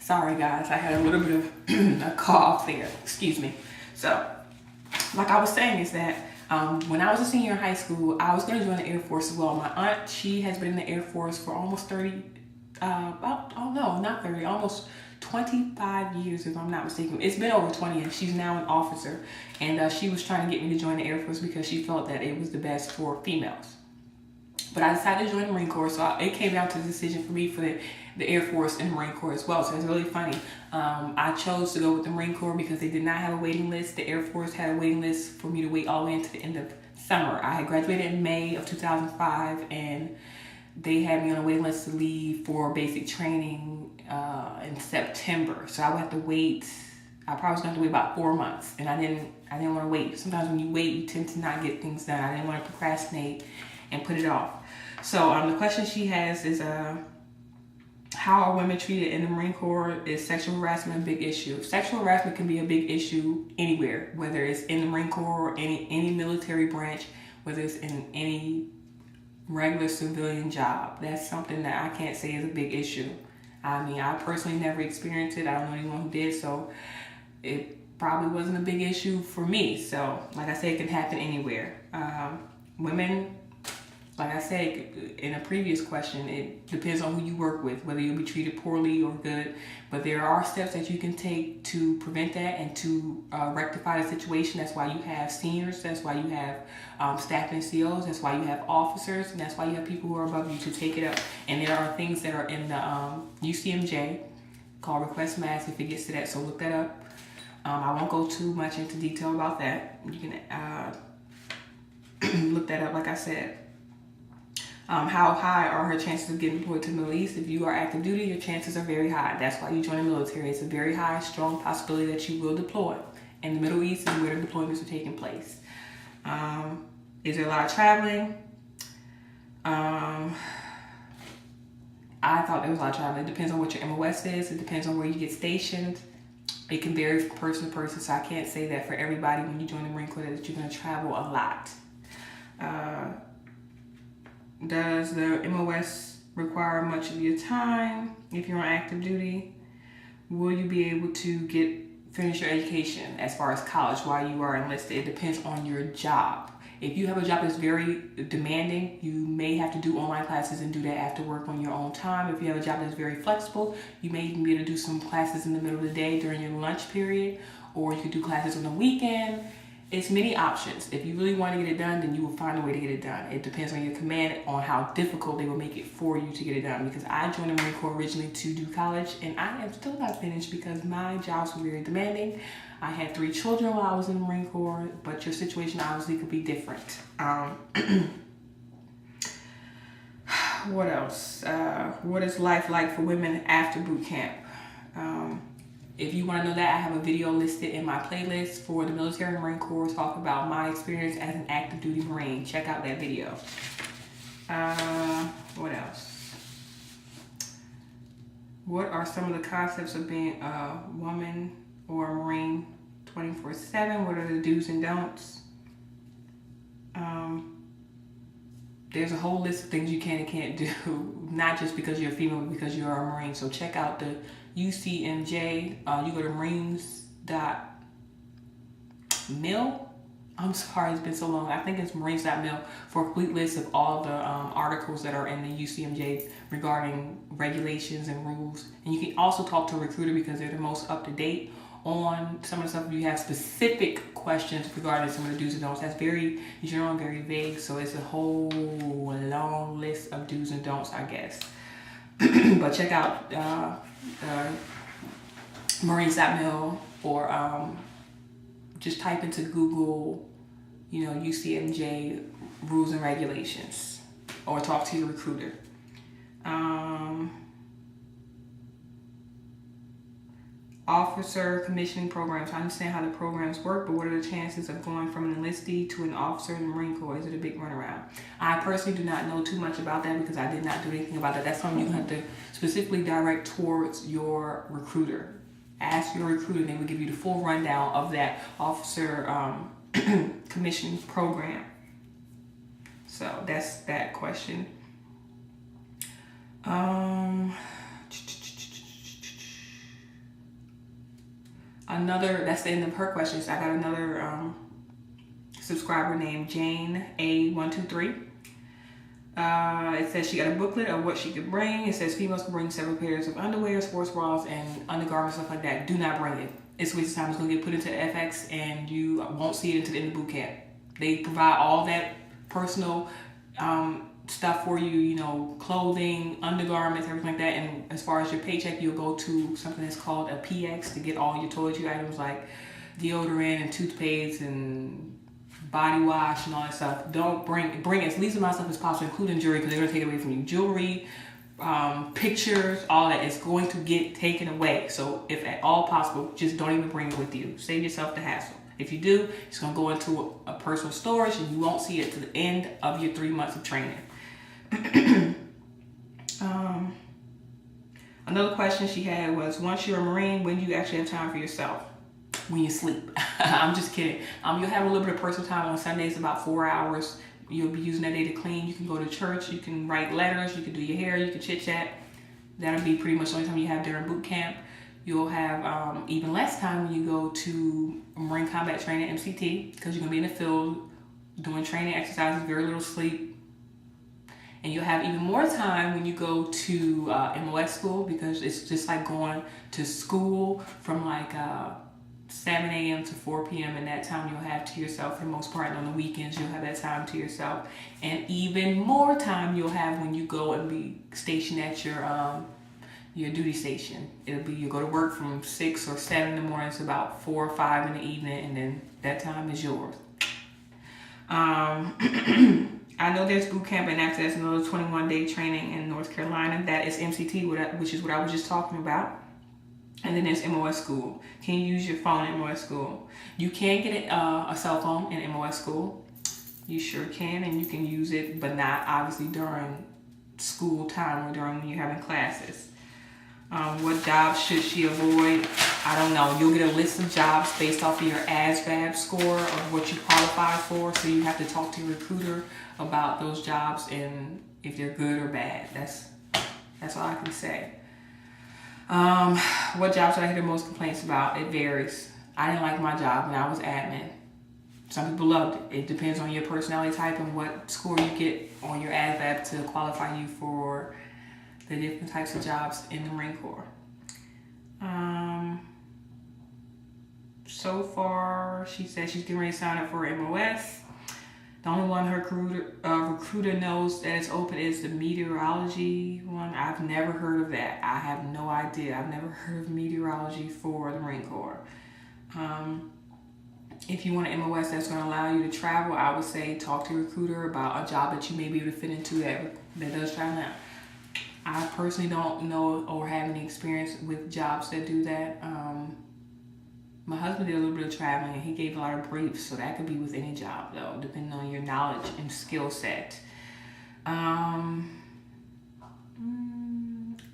Sorry guys, I had a little bit of a cough there. Excuse me. So, like I was saying is that when I was a senior in high school, I was going to join the Air Force as well. My aunt, she has been in the Air Force for almost 30, oh no, not 30, almost 25 years if I'm not mistaken. It's been over 20 and she's now an officer. And she was trying to get me to join the Air Force because she felt that it was the best for females. But I decided to join the Marine Corps, so it came down to the decision for me for the Air Force and the Marine Corps as well. So it's really funny. I chose to go with the Marine Corps because they did not have a waiting list. The Air Force had a waiting list for me to wait all the way into the end of summer. I had graduated in May of 2005, and they had me on a waiting list to leave for basic training in September. So I would have to wait. I probably was going to have to wait about 4 months, and I didn't want to wait. Sometimes when you wait, you tend to not get things done. I didn't want to procrastinate and put it off. So the question she has is, how are women treated in the Marine Corps? Is sexual harassment a big issue? Sexual harassment can be a big issue anywhere, whether it's in the Marine Corps or any military branch, whether it's in any regular civilian job. That's something that I can't say is a big issue. I mean, I personally never experienced it. I don't know anyone who did, so it probably wasn't a big issue for me. So, like I said, it can happen anywhere. Women, like I said in a previous question, it depends on who you work with, whether you'll be treated poorly or good. But there are steps that you can take to prevent that and to rectify the situation. That's why you have seniors. That's why you have staff NCOs. That's why you have officers. And that's why you have people who are above you to take it up. And there are things that are in the UCMJ called Request Mass if it gets to that. So look that up. I won't go too much into detail about that. You can look that up, like I said. How high are her chances of getting deployed to the Middle East? If you are active duty, your chances are very high. That's why you join the military. It's a very high, strong possibility that you will deploy. And the Middle East is where the deployments are taking place. Is there a lot of traveling? I thought there was a lot of traveling. It depends on what your MOS is. It depends on where you get stationed. It can vary from person to person, so I can't say that for everybody when you join the Marine Corps that you're going to travel a lot. Does the MOS require much of your time? If you're on active duty, will you be able to finish your education as far as college while you are enlisted? It depends on your job. If you have a job that's very demanding, you may have to do online classes and do that after work on your own time. If you have a job that's very flexible, you may even be able to do some classes in the middle of the day during your lunch period, or you could do classes on the weekend. It's many options. If you really want to get it done, then you will find a way to get it done. It depends on your command on how difficult they will make it for you to get it done. Because I joined the Marine Corps originally to do college, and I am still not finished because my jobs were very demanding. I had 3 children while I was in the Marine Corps, but your situation obviously could be different. What else? What is life like for women after boot camp? If you want to know that, I have a video listed in my playlist for the military and Marine Corps talk about my experience as an active duty Marine. Check out that video. What else? What are some of the concepts of being a woman or a Marine 24/7? What are the do's and don'ts? There's a whole list of things you can and can't do, not just because you're a female, but because you're a Marine. So check out the UCMJ. You go to marines.mil. I'm sorry, it's been so long. I think it's marines.mil for a complete list of all the articles that are in the UCMJ regarding regulations and rules. And you can also talk to a recruiter because they're the most up to date on some of the stuff. If you have specific questions regarding some of the do's and don'ts, that's very general and very vague. So it's a whole long list of do's and don'ts, I guess. But check out marines.mil, or just type into Google, UCMJ rules and regulations, or talk to your recruiter. Officer commissioning programs. I understand how the programs work, but what are the chances of going from an enlistee to an officer in the Marine Corps? Is it a big runaround? I personally do not know too much about that because I did not do anything about that. That's something you have to specifically direct towards your recruiter. Ask your recruiter, they will give you the full rundown of that officer commissioning program. So that's that question. That's the end of her questions. I got another subscriber named Jane A123. It says she got a booklet of what she could bring. It says females can bring several pairs of underwear, sports bras, and undergarments, stuff like that. Do not bring it. It's a waste of time. It's going to get put into FX and you won't see it until the end of boot camp. They provide all that personal stuff for you, you know, clothing, undergarments, everything like that. And as far as your paycheck, you'll go to something that's called a PX to get all your toiletry items like deodorant and toothpaste and body wash and all that stuff. Don't bring as least amount of stuff as possible, including jewelry, because they're going to take it away from you. Jewelry, pictures, all that is going to get taken away. So if at all possible, just don't even bring it with you. Save yourself the hassle. If you do, it's going to go into a personal storage and you won't see it to the end of your 3 months of training. Another question she had was, once you're a Marine, when do you actually have time for yourself? When you sleep. I'm just kidding. You'll have a little bit of personal time on Sundays, about 4 hours. You'll be using that day to clean. You can go to church. You can write letters. You can do your hair. You can chit chat. That'll be pretty much the only time you have during boot camp. You'll have even less time when you go to Marine Combat Training, MCT, because you're going to be in the field doing training exercises, very little sleep. And you'll have even more time when you go to MOS school, because it's just like going to school from like 7 a.m. to 4 p.m. and that time you'll have to yourself for the most part. And on the weekends, you'll have that time to yourself. And even more time you'll have when you go and be stationed at your duty station. You'll go to work from 6 or 7 in the morning to about 4 or 5 in the evening, and then that time is yours. I know there's boot camp, and after that's another 21-day training in North Carolina. That is MCT, which is what I was just talking about. And then there's MOS school. Can you use your phone in MOS school? You can get a cell phone in MOS school. You sure can, and you can use it, but not obviously during school time or during when you're having classes. What jobs should she avoid? I don't know. You'll get a list of jobs based off of your ASVAB score of what you qualify for. So you have to talk to your recruiter about those jobs and if they're good or bad. That's all I can say. What jobs did I hear the most complaints about? It varies. I didn't like my job when I was admin. Some people loved it. It depends on your personality type and what score you get on your ASVAB to qualify you for the different types of jobs in the Marine Corps. So far, she said she's getting ready to sign up for MOS. The only one her recruiter knows that is open is the meteorology one. I've never heard of that. I have no idea. I've never heard of meteorology for the Marine Corps. If you want an MOS that's going to allow you to travel, I would say talk to your recruiter about a job that you may be able to fit into that does travel now. I personally don't know or have any experience with jobs that do that. My husband did a little bit of traveling and he gave a lot of briefs, so that could be with any job though, depending on your knowledge and skill set.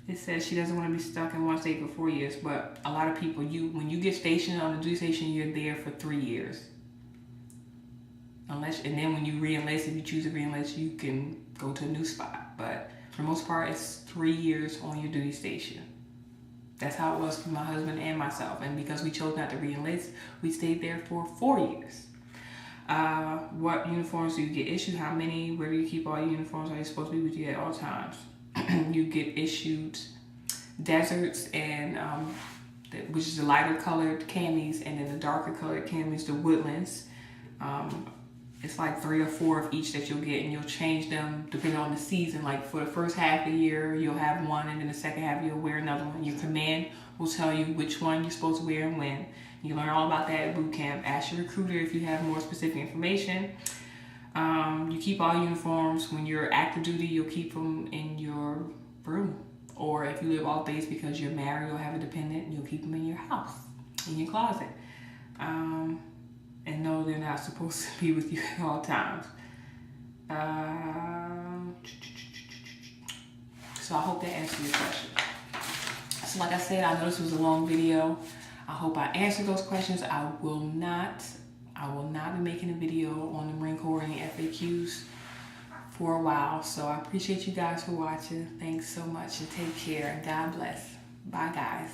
It says she doesn't want to be stuck in one state for 4 years, but a lot of people, when you get stationed on the duty station, you're there for 3 years. And then when you re-enlist, if you choose to re-enlist, you can go to a new spot. But for the most part, it's 3 years on your duty station. That's how it was for my husband and myself. And because we chose not to re-enlist, we stayed there for 4 years. What uniforms do you get issued? How many? Where do you keep all your uniforms? Are they supposed to be with you at all times? You get issued deserts, and which is the lighter colored camis, and then the darker colored camis, the woodlands. It's like 3 or 4 of each that you'll get, and you'll change them depending on the season. Like for the first half of the year, you'll have one, and then the second half you'll wear another one. Your command will tell you which one you're supposed to wear and when. You learn all about that at boot camp. Ask your recruiter if you have more specific information. You keep all uniforms. When you're active duty, you'll keep them in your room. Or if you live off base because you're married or have a dependent, you'll keep them in your house, in your closet. And no, they're not supposed to be with you at all times. So I hope that answered your question. So like I said, I know this was a long video. I hope I answered those questions. I will not be making a video on the Marine Corps and the FAQs for a while. So I appreciate you guys for watching. Thanks so much and take care and God bless. Bye guys.